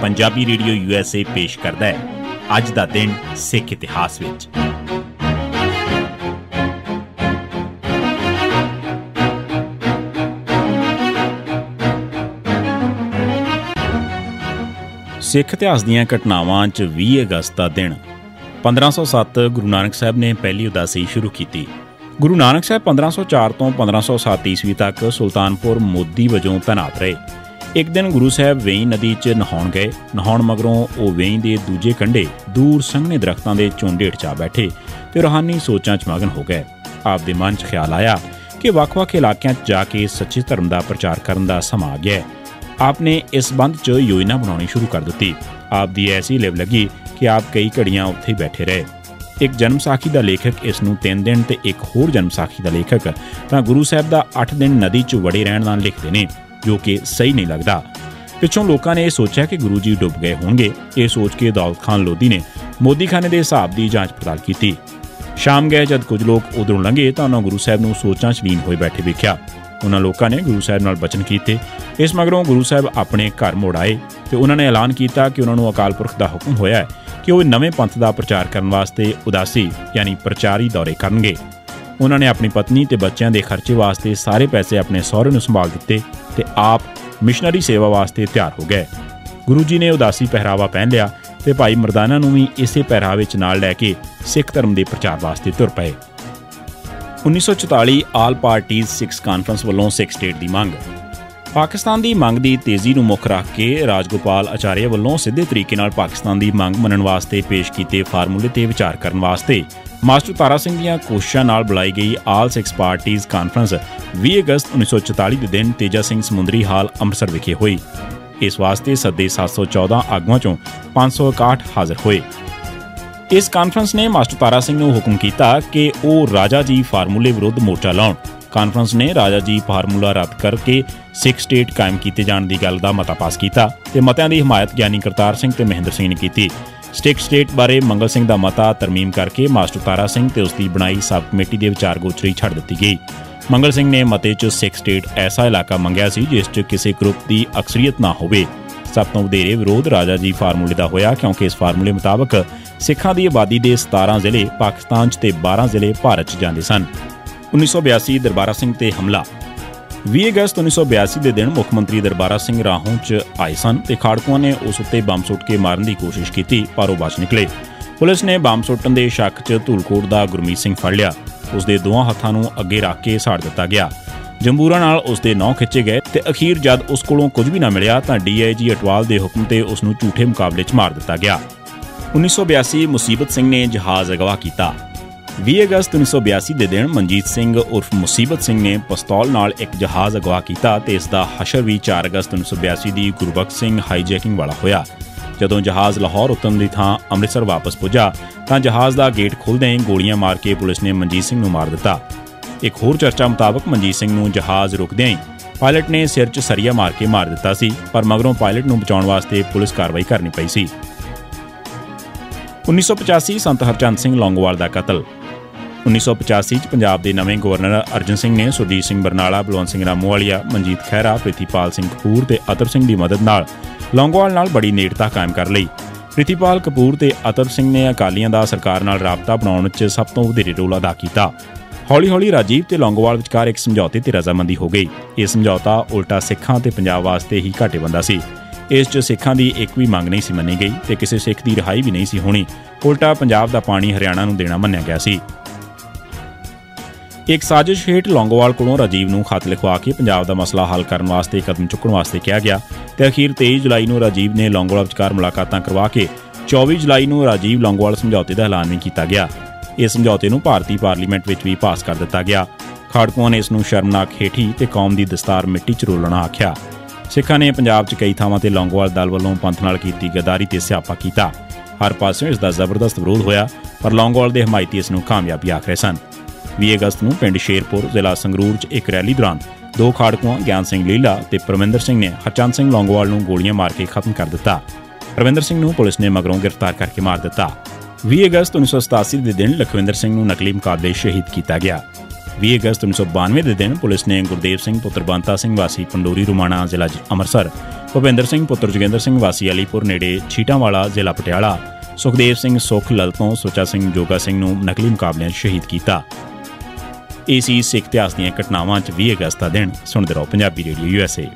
Punjabi radio USA पेश करता है अज दा दिन सिख इतिहास विच। सिख इतिहास दीआं घटनावां च 20 अगस्त का दिन 1507 गुरु नानक साहब ने पहली उदासी शुरू की। गुरु नानक साहब 1504 तो 1507 ईस्वी तक सुल्तानपुर मोदी वजों तैनात रहे। एक दिन गुरु साहब वेई नदी च नहाउण गए। नहाउण मगरों वो वेई के दूजे कंढे दूर संघने दरख्तां दे झुंड हेठ जा बैठे ते रूहानी सोचां च मगन हो गए। आप दे मन च ख्याल आया कि वख-वख इलाकिਆਂ च जाके सच्चे धर्म का प्रचार करन दा समां आ गया है। आपने इस संबंध च योजना बनानी शुरू कर दी। आप दी ऐसी लिव लगी कि आप कई घड़ियां उत्थे बैठे रहे। एक जन्म साखी का लेखक इसनूं 3 दिन ते एक होर जन्म साखी का लेखक तां गुरु साहब का 8 दिन नदी च वड़े रहण दा लिखते ने, जो कि सही नहीं लगता। पिछों लोगों ने यह सोचा कि गुरु जी डुब गए होंगे। ये सोच के दौलत खान लोधी ने मोदी खाने के हिसाब की जांच पड़ताल की। शाम गए जब कुछ लोग उधरों लंघे तो उन्होंने गुरु साहब नूं सोचां च लीन होए बैठे वेख्या। उन्होंने लोगों ने गुरु साहब नाल बचन किए। इस मगरों गुरु साहब अपने घर मुड़ आए तो उन्होंने ऐलान किया कि उन्होंने अकाल पुरख का हुक्म होया है कि वह नवे पंथ का प्रचार करने वास्ते उदासी यानी प्रचारी दौरे करनगे। उन्होंने अपनी पत्नी ते बच्चों के खर्चे वास्ते सारे पैसे अपने सहुरे नूं संभाल दिते ते आप मिशनरी सेवा वास्ते तैयार हो गए। गुरु जी ने उदासी पहरावा पहन लिया ते भाई मरदाना नूं भी इसे पहरावे च नाल लैके सिख धर्म के प्रचार वास्ते तुर पए। 1944 आल पार्टीज सिक्स कानफ्रेंस वालों सिख स्टेट की मंग। पाकिस्तान की मंग की तेजी नूं मुख रख के राजगोपाल आचार्य वालों सीधे तरीके नाल पाकिस्तान की मंग मनण वास्ते पेश किए फार्मूले ते विचार करन वास्ते मास्टर तारा सिंह दीआं कोशिशां नाल बुलाई गई आल सिक्स पार्टीज कानफ्रेंस 20 अगस्त 1944 के दिन तेजा सिंह समुंदरी हाल अमृतसर विखे हुई। इस वास्ते सदे 714 आगुआं चों 561 हाज़र हुए। इस कानफ्रेंस ने मास्टर तारा सिंह नूं हुक्म किया कि वह राजा जी फार्मूले विरुद्ध मोर्चा लाउण। कानफ्रेंस ने राजा जी फार्मूला रद्द करके सिख स्टेट कायम किए जाने की गल का मता पास किया ते मतिਆਂ की हिमायत ज्ञानी करतार सिंह ते महेंद्र सिंह ने की। सिख स्टेट बारे मंगल सिंह का मता तरमीम करके मास्टर तारा सिंह ते उसकी बनाई सब कमेटी के विचार गोचरी छड़ दी गई। मंगल सिंह ने मते च सिख स्टेट ऐसा इलाका मंगया सी जिस च किसी ग्रुप की अक्सरीयत ना होवे। सब तो वधेरे विरोध राजा जी फार्मूले का होया क्योंकि इस फार्मूले मुताबक सिखां की आबादी के 17 जिले पाकिस्तान च ते 12 जिले भारत च जांदे सन। 1982 दरबारा सिंह ते हमला। 20 अगस्त 1982 के दिन मुख्यमंत्री दरबारा सिंह राहों च आए सन ते खाड़कुआं ने उस उत्ते बंब सुट के मारन की कोशिश की पर वह बच निकले। पुलिस ने बंब सुट्टण के शक च धूलकोट का गुरमीत सिंह फड़ लिया। उसके दोवां हत्थां नूं अगे रख के साड़ दिता गया। जंबूरा नाल उसके नौ खिंचे गए ते अखीर जद उस कोलों कुछ भी ना मिलिया तो DIG अटवाल के हुक्म ते उसनूं झूठे मुकाबले च मार दिता गया। 1982 मुसीबत सिंह ने जहाज़ अगवा किया। 20 अगस्त 1982 के दिन मनजीत सिंह उर्फ मुसीबत सिंह ने पिस्तौल नाल एक जहाज़ अगवा किया ते इसका हशर भी 4 अगस्त 1982 की गुरबख्श सिंह हाईजैकिंग वाला होया। जदों जहाज़ लाहौर उतरन की थां अमृतसर वापस पुजा तो जहाज़ का गेट खुलदे गोलियां मार के पुलिस ने मनजीत सिंह नूं मार दिता। एक होर चर्चा मुताबक मनजीत सिंह नूं जहाज़ रुकदे ही पायलट ने सिर च सरिया मार के मार दिता सी पर मगरों पायलट नूं बचाउण वास्ते पुलिस कार्रवाई करनी पई सी। 1985 संत हरचंद सिंह लौंगोवाल का कतल। 1985 च पंजाब के नवे गवर्नर अर्जन सिंह ने सुरजीत सिंह बरनाला, बलवंत सिंह रामूवालिया, मनजीत खैरा, प्रिथीपाल सिंह कपूर ते अतर सिंह की मदद नाल लौंगोवाल नाल बड़ी नेड़ता कायम कर लई। प्रिथीपाल कपूर ते अतर सिंह ने अकालियां दा सरकार नाल राबता बनाउण च सब तो वधेरे रोल अदा किया। हौली हौली राजीव ते लौंगोवाल विचकार एक समझौते ते रजामंदी हो गई। यह समझौता उल्टा सिखां ते पंजाब वास्ते ही घाटेबंदा सी। इस च सिखां दी एक भी मंग नहीं सी मनी गई ते किसी सिख की रिहाई भी नहीं सी होनी। उल्टा पंजाब का पानी हरियाणा नूं देना मन्निया गया सी। एक साजिश हेठ लौंगोवाल कोलों राजीव नूं खत लिखवा के पंजाब का मसला हल करने वास्ते कदम चुकण वास्ते कहा गया ते अखीर 23 जुलाई नूं राजीव ने लौंगोवाल विचकार मुलाकातां करवा के 24 जुलाई नूं राजीव लौंगोवाल समझौते का ऐलान भी किया गया। इस समझौते नूं भारतीय पार्लीमेंट विच भी पास कर दिता गया। खाड़कुआं ने इसनूं शर्मनाक हेठी ते कौम की दस्तार मिट्टी च रोलना आख्या। सिखां ने पंजाब च कई थावां ते लौंगोवाल दल वालों पंथ नाल कीती गद्दारी ते स्यापा किया। हर पासों इसका जबरदस्त विरोध होया पर लौंगोवाल के हमायती इसनूं कामयाबी आख रहे सन। 20 अगस्त नूं पिंड शेरपुर जिला संगरूर च एक रैली दौरान 2 खाड़कुआं ज्ञान सिंह लीला ते परमिंदर सिंह ने हरचंद सिंह लौंगोवाल नूं गोलियां मार के खत्म कर दिता। परमिंदर सिंह नूं पुलिस ने मगरों गिरफ्तार करके मार दिता। 20 अगस्त 1987 के दिन लखविंदर सिंह नूं नकली मुकाबले शहीद किया गया। 20 ਅਗਸਤ 1992 ਦੇ ਦਿਨ ਪੁਲਿਸ ਨੇ ਗੁਰਦੇਵ ਸਿੰਘ ਪੁੱਤਰ ਬੰਤਾ ਸਿੰਘ ਵਾਸੀ ਪੰਡੋਰੀ ਰੁਮਾਣਾ ਜ਼ਿਲ੍ਹਾ ਅੰਮ੍ਰਿਤਸਰ, ਭੁਪਿੰਦਰ ਸਿੰਘ ਪੁੱਤਰ ਜੋਗਿੰਦਰ ਸਿੰਘ ਵਾਸੀ ਅਲੀਪੁਰ ਨੇੜੇ ਛੀਟਾਂਵਾਲਾ ਜ਼ਿਲ੍ਹਾ ਪਟਿਆਲਾ, ਸੁਖਦੇਵ ਸਿੰਘ ਸੁਖ ਲਲ ਤੋਂ ਸੁੱਚਾ ਸਿੰਘ ਜੋਗਾ ਸਿੰਘ ਨੂੰ ਨਕਲੀ ਮੁਕਾਬਲਿਆਂ 'ਚ ਸ਼ਹੀਦ ਕੀਤਾ। ਇਹ ਸੀ ਸਿੱਖ ਇਤਿਹਾਸ ਦੀਆਂ ਘਟਨਾਵਾਂ 'ਚ 20 ਅਗਸਤ ਦਾ ਦਿਨ। ਸੁਣਦੇ ਰਹੋ ਪੰਜਾਬੀ ਰੇਡੀਓ USA।